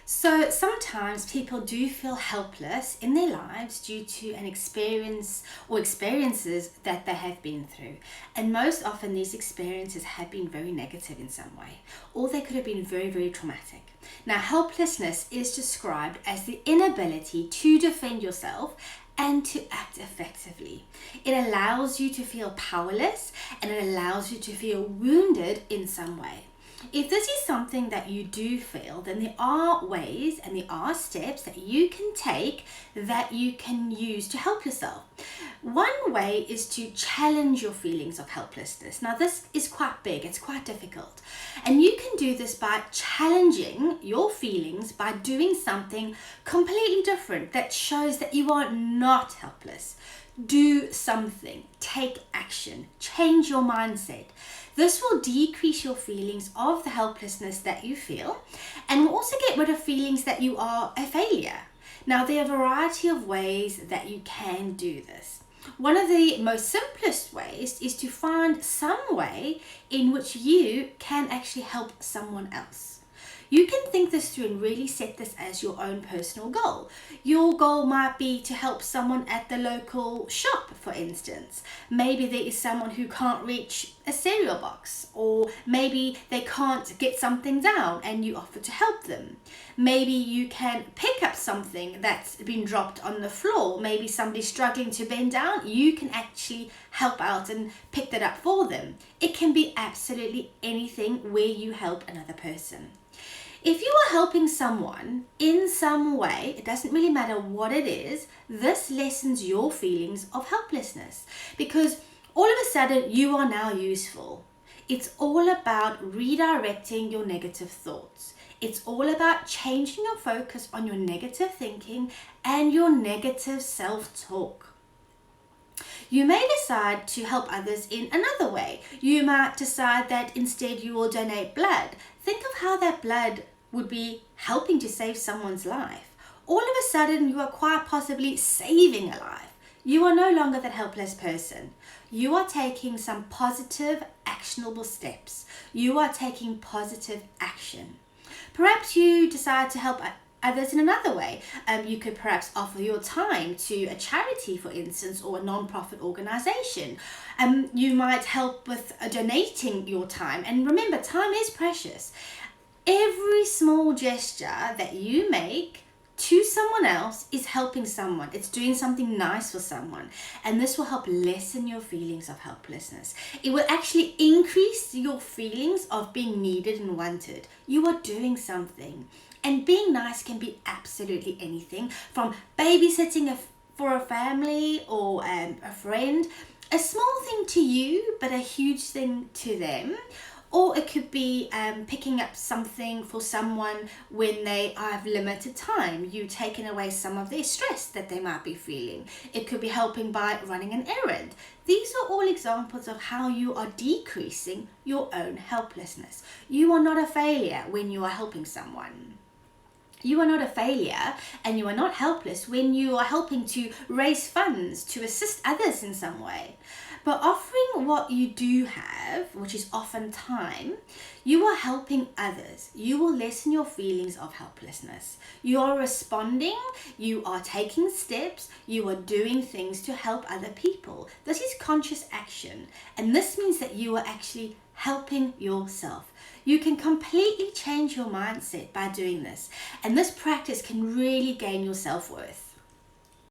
So sometimes people do feel helpless in their lives due to an experience or experiences that they have been through. And most often these experiences have been very negative in some way, or they could have been very, very traumatic. Now, helplessness is described as the inability to defend yourself and to act effectively. It allows you to feel powerless and it allows you to feel wounded in some way. If this is something that you do feel, then there are ways and there are steps that you can take that you can use to help yourself. One way is to challenge your feelings of helplessness. Now, this is quite big, it's quite difficult. And you can do this by challenging your feelings by doing something completely different that shows that you are not helpless. Do something, take action, change your mindset. This will decrease your feelings of the helplessness that you feel and will also get rid of feelings that you are a failure. Now, there are a variety of ways that you can do this. One of the most simplest ways is to find some way in which you can actually help someone else. You can think this through and really set this as your own personal goal. Your goal might be to help someone at the local shop, for instance. Maybe there is someone who can't reach a cereal box, or maybe they can't get something down and you offer to help them. Maybe you can pick up something that's been dropped on the floor. Maybe somebody's struggling to bend down. You can actually help out and pick that up for them. It can be absolutely anything where you help another person. If you are helping someone in some way, it doesn't really matter what it is, this lessens your feelings of helplessness because all of a sudden you are now useful. It's all about redirecting your negative thoughts. It's all about changing your focus on your negative thinking and your negative self-talk. You may decide to help others in another way. You might decide that instead you will donate blood. Think of how that blood would be helping to save someone's life. All of a sudden, you are quite possibly saving a life. You are no longer that helpless person. You are taking some positive, actionable steps. You are taking positive action. Perhaps you decide to help others in another way. You could perhaps offer your time to a charity, for instance, or a non-profit organization. You might help with donating your time. And remember, time is precious. Every small gesture that you make to someone else is helping someone. It's doing something nice for someone. And this will help lessen your feelings of helplessness. It will actually increase your feelings of being needed and wanted. You are doing something. And being nice can be absolutely anything, from babysitting for a family or a friend. A small thing to you, but a huge thing to them. Or it could be picking up something for someone when they have limited time. You taking away some of their stress that they might be feeling. It could be helping by running an errand. These are all examples of how you are decreasing your own helplessness. You are not a failure when you are helping someone. You are not a failure and you are not helpless when you are helping to raise funds to assist others in some way. But offering what you do have, which is often time, you are helping others. You will lessen your feelings of helplessness. You are responding, you are taking steps, you are doing things to help other people. This is conscious action, and this means that you are actually helping yourself. You can completely change your mindset by doing this, and this practice can really gain your self-worth.